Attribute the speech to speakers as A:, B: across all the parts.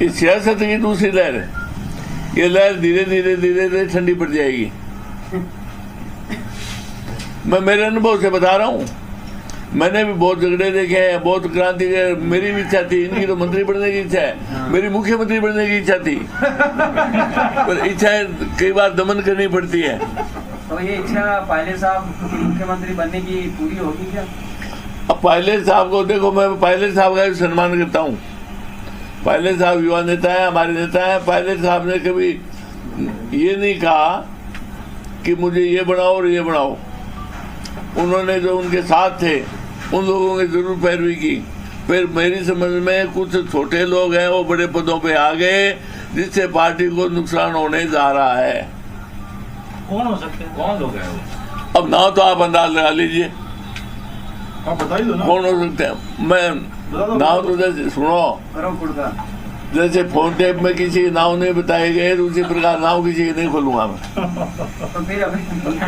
A: इस सियासत की दूसरी लहर है। ये लहर धीरे धीरे धीरे धीरे ठंडी पड़ जाएगी। मैं मेरे अनुभव से बता रहा हूँ, मैंने भी बहुत झगड़े देखे हैं, बहुत क्रांति। मेरी भी इच्छा थी, इनकी तो मंत्री बनने की इच्छा है, मेरी मुख्यमंत्री बनने की इच्छा थी, पर इच्छाएं कई बार दमन करनी पड़ती है।
B: तो ये इच्छा पायलट साहब मुख्यमंत्री बनने की पूरी होगी क्या?
A: अब पायलट साहब को देखो, मैं पायलट साहब का भी सम्मान करता हूँ। पायलट साहब युवा नेता है, हमारे नेता है। पायलट साहब ने कभी ये नहीं कहा कि मुझे ये बनाओ और ये बनाओ। उन्होंने जो उनके साथ थे उन लोगों की जरूर पैरवी की। फिर मेरी समझ में कुछ छोटे लोग हैं, वो बड़े पदों पे आ गए, जिससे पार्टी को नुकसान होने जा रहा है।
C: कौन हो सकते हैं? कौन लोग हैं वो?
A: अब नाम तो आप अंदाज लगा लीजिए,
C: आप बता ही दो ना।
A: कौन हो सकते हैं। मैं नाम तो जैसे सुनो, जैसे फोन टेप में किसी के नाम नहीं बताए गए, उसी प्रकार नाम किसी के नहीं खोलूंगा मैं।
B: तो फिर अभी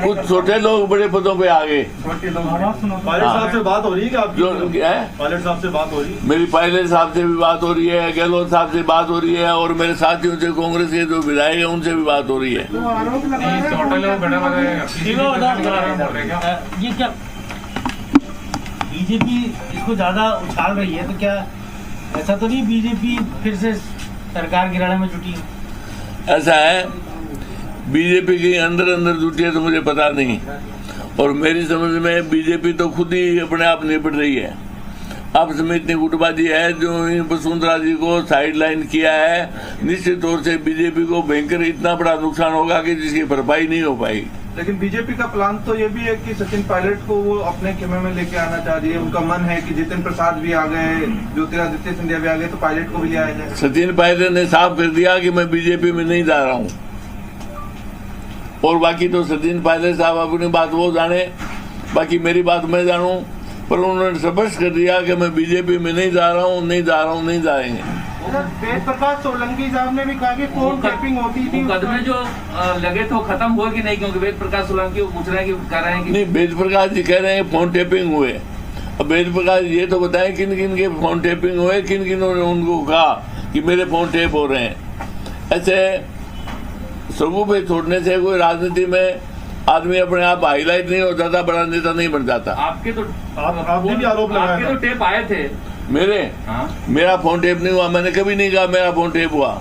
A: कुछ छोटे लोग बड़े पदों पे आ गए।
C: पायलट साहब से बात हो रही है क्या आपकी?
A: जो है
C: पायलट साहब से बात हो रही है?
A: मेरी पायलट साहब से भी बात हो रही है, गहलोत साहब से बात हो रही है, और मेरे साथियों से, कांग्रेस के जो विधायक है उनसे भी बात हो रही है।
D: ये क्या बीजेपी इसको ज्यादा उछाल रही है, तो क्या ऐसा तो नहीं बीजेपी फिर से सरकार गिराने में जुटी है?
A: ऐसा है, बीजेपी के अंदर अंदर जुटी है तो मुझे पता नहीं, और मेरी समझ में बीजेपी तो खुद ही अपने आप निपट रही है। अब इसमें इतनी गुटबाजी है जो वसुंधरा जी को साइड लाइन किया है, निश्चित तौर से बीजेपी को भयंकर इतना बड़ा नुकसान होगा कि जिसकी भरपाई नहीं हो पाएगी।
E: लेकिन बीजेपी का प्लान तो ये भी है कि सचिन पायलट को वो अपने खेमे में लेके आना चाह रही है। उनका मन है कि जितिन प्रसाद भी आ गए, ज्योतिरादित्य सिंधिया भी आ गए, तो पायलट को भी ले आया जाए।
A: सचिन पायलट ने साफ कर दिया कि मैं बीजेपी में नहीं जा रहा हूँ, और बाकी तो सचिन पायलट साहब अपनी बात वो जाने, बाकी मेरी बात मैं जानूं। पर उन्होंने स्पष्ट कर दिया कि मैं बीजेपी में नहीं जा रहा हूँ, नहीं जा रहा हूँ, नहीं जाएंगे।
E: वेद प्रकाश सोलंकी साहब ने भी कहा कि फोन टैपिंग होती थी,
B: मुकदमे जो लगे थे वो खत्म हुए कि नहीं? क्योंकि वेद प्रकाश सोलंकी पूछ रहे हैं कि कह रहे हैं कि
A: नहीं, वेद प्रकाश जी कह रहे हैं फोन टेपिंग हुए। अब वेद प्रकाश ये तो बताएं किन किन के फोन टेपिंग हुए, किन किन ने उनको कहा कि मेरे फोन टेप हो रहे हैं। ऐसे सबूत पे छोड़ने से कोई राजनीति में आदमी अपने आप हाईलाइट नहीं हो जाता, बड़ा नेता नहीं बन जाता।
B: आपके तो
C: आपने भी आरोप लगाया
B: आपके तो टेप आए थे
A: मेरे।
B: हाँ?
A: मेरा फोन टेप नहीं हुआ, मैंने कभी नहीं कहा मेरा फोन टेप हुआ।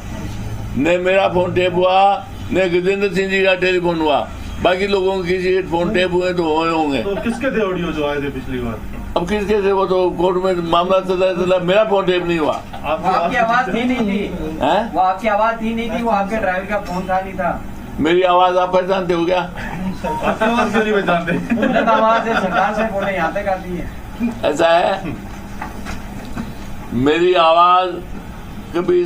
A: न मेरा फोन टेप हुआ, न गजेंद्र सिंह जी का टेलीफोन हुआ। बाकी लोगों के किसी के फोन टेप हुए तो हुए होंगे।
C: तो किसके थे ऑडियो जो आए थे पिछली बार?
A: अब किसके थे वो तो कोर्ट में मामला चला, मेरा फोन टेप नहीं हुआ।
B: आपकी आवाज थी नहीं थी?
A: हैं?
B: वो आपकी आवाज थी नहीं थी, वो आपके ड्राइवर का फोन था नहीं था?
A: मेरी आवाज आप पहचानते हो क्या?
C: आपकी आवाज क्यों नहीं पहचानते?
B: उन्नत आवाज से सरकार से बोले यहाँ तक आती है।
A: ऐसा है, मेरी आवाज कभी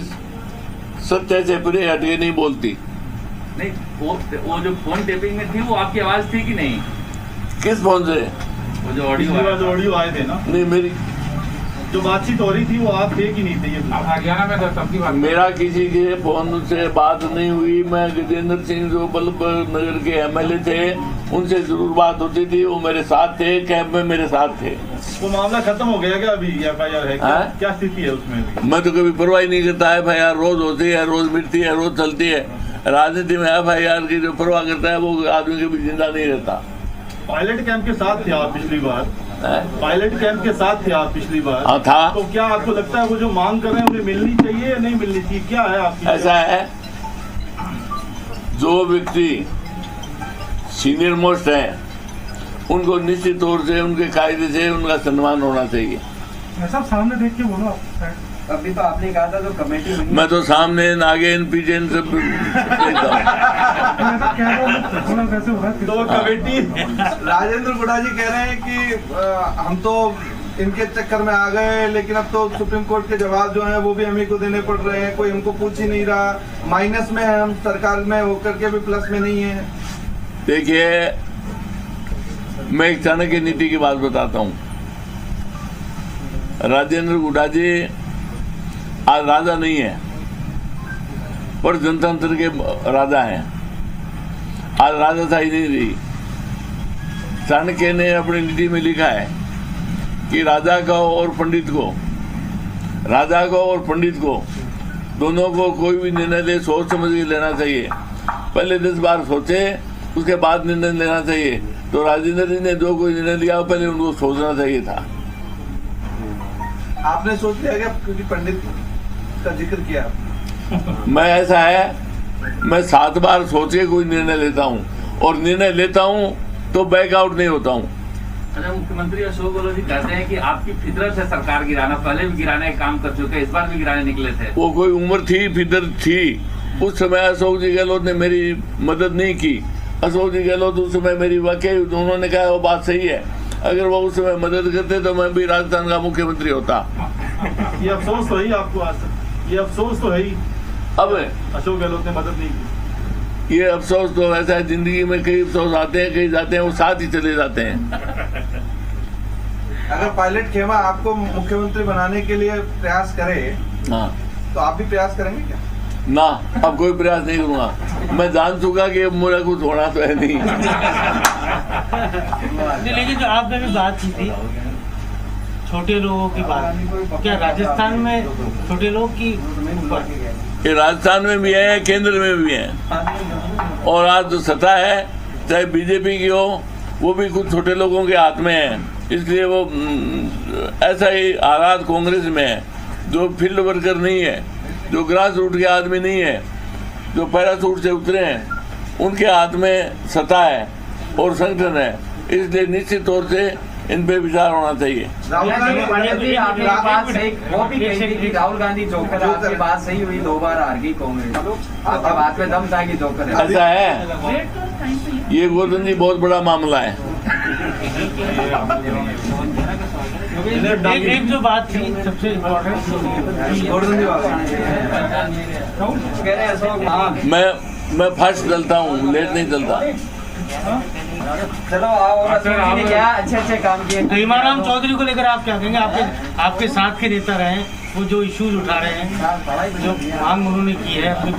A: सत्य से परे हटके नहीं बोलती।
B: नहीं, वो जो फोन टेपिंग में थी वो आपकी आवाज थी कि नहीं?
A: किस फोन से?
B: वो जो
C: पिछली बार जो ऑडियो आए थे ना,
A: नहीं, मेरी
C: जो बातचीत हो रही थी वो आप थे कि नहीं थे? ये
B: हरियाणा में तब की बात।
A: मेरा किसी के फोन से बात नहीं हुई। मैं गजेंद्र सिंह जो बल्लभ नगर के एमएलए थे उनसे जरूर बात होती थी, वो मेरे साथ थे, कैंप में मेरे साथ थे।
C: वो मामला खत्म हो गया क्या? अभी FIR है क्या स्थिति है उसमें?
A: मैं तो कभी परवाह नहीं करता। FIR रोज होती है, रोज मिटती है, रोज चलती है। राजनीति में FIR की जो परवाह करता है वो आदमी कभी जिंदा नहीं रहता।
C: पायलट कैंप के साथ थे आप पिछली बार? पायलट कैंप के साथ थे आप पिछली बार?
A: हाँ था।
C: तो क्या आपको लगता है वो जो मांग कर रहे हैं उन्हें मिलनी चाहिए या नहीं मिलनी चाहिए? क्या है आपकी?
A: ऐसा है, जो व्यक्ति सीनियर मोस्ट है उनको निश्चित तौर से उनके कायदे से उनका सम्मान होना चाहिए।
D: सब सामने देख के बोलो।
B: अभी तो आपने कहा था जो कमेटी बनी,
A: मैं तो सामने नागेन पीछे सब
C: तो कमेटी
E: राजेंद्र गुड़ा जी कह रहे हैं कि हम तो इनके चक्कर में आ गए, लेकिन अब तो सुप्रीम कोर्ट के जवाब जो हैं वो भी हमें को देने पड़ रहे हैं। कोई हमको पूछ ही नहीं रहा, माइनस में है हम, सरकार में होकर के भी प्लस में नहीं है।
A: देखिए, मैं एक चाणक्य नीति की बात बताता हूँ। राजेंद्र गुड़ा जी आज राजा नहीं है, पर जनतंत्र के राजा हैं। आज राजाशाही नहीं रही। चाणक्य ने अपनी नीति में लिखा है कि राजा को और पंडित को दोनों को कोई भी निर्णय ले सोच समझ के लेना चाहिए। पहले 10 बार सोचे, उसके बाद निर्णय लेना चाहिए। तो राजेंद्र जी ने जो कोई निर्णय लिया पहले उनको सोचना चाहिए था।
E: आपने सोच लिया क्या, क्योंकि पंडित का जिक्र किया?
A: मैं ऐसा है, मैं 7 बार सोच के कोई निर्णय लेता हूँ, और निर्णय लेता हूँ तो बैकआउट नहीं होता हूँ।
B: अच्छा, मुख्यमंत्री अशोक गहलोत जी कहते हैं कि आपकी फितरत है सरकार गिराना, पहले भी गिराने का काम कर चुके हैं, इस बार भी गिराने निकले थे।
A: वो कोई उम्र थी, फितरत थी। उस समय अशोक जी गहलोत ने मेरी मदद नहीं की। अशोक जी गहलोत उस समय मेरी वाकई, उन्होंने कहा वो बात सही है, अगर वो उस समय मदद करते तो मैं भी राजस्थान का मुख्यमंत्री होता।
C: ये अफसोस तो है ही आपको आज, ये अफसोस तो है ही।
A: अब
C: अशोक गहलोत ने मदद नहीं की।
A: ये अफसोस तो ऐसा है, जिंदगी में कई अफसोस आते हैं, कई जाते हैं, वो साथ ही चले जाते हैं।
E: अगर पायलट खेमा आपको मुख्यमंत्री बनाने के लिए प्रयास करे,
A: हाँ,
E: तो आप भी प्रयास करेंगे क्या?
A: ना, अब कोई प्रयास नहीं करूंगा। मैं जान चुका कि अब मेरा कुछ होना तो है नहीं।
D: लेकिन जो आपने भी बात की थी छोटे लोगों की बात, क्या राजस्थान में छोटे लोग की ऊपर?
A: ये राजस्थान में भी है, केंद्र में भी है, और आज जो सत्ता है चाहे बीजेपी की हो, वो भी कुछ छोटे लोगों के हाथ में है। इसलिए वो ऐसा ही हालात कांग्रेस में है, जो फील्ड वर्कर नहीं है, जो ग्रास रूट के आदमी नहीं है, जो पैराशूट से उतरे हैं, उनके हाथ में सत्ता है और संगठन है। इसलिए निश्चित तौर से इन पे विचार होना चाहिए।
E: राहुल गांधी
F: आपकी बात सही, वो भी कही थी कि राहुल गांधी जोकर, आपकी बात सही हुई, 2 बार हार गई कांग्रेस, आपके बात में दम था कि जोकर है।
A: ऐसा है, ये गोवर्धन जी बहुत बड़ा मामला है।
D: एक जो बात थी सबसे इम्पोर्टेंट,
A: मैं फर्स्ट चलता हूँ, लेट नहीं चलता।
F: चलो आपने क्या अच्छे काम किए।
D: भीमाराम चौधरी को लेकर आप क्या कहेंगे? आपके साथ के नेता रहे, वो जो इश्यूज उठा रहे हैं, जो मांग उन्होंने की है अपनी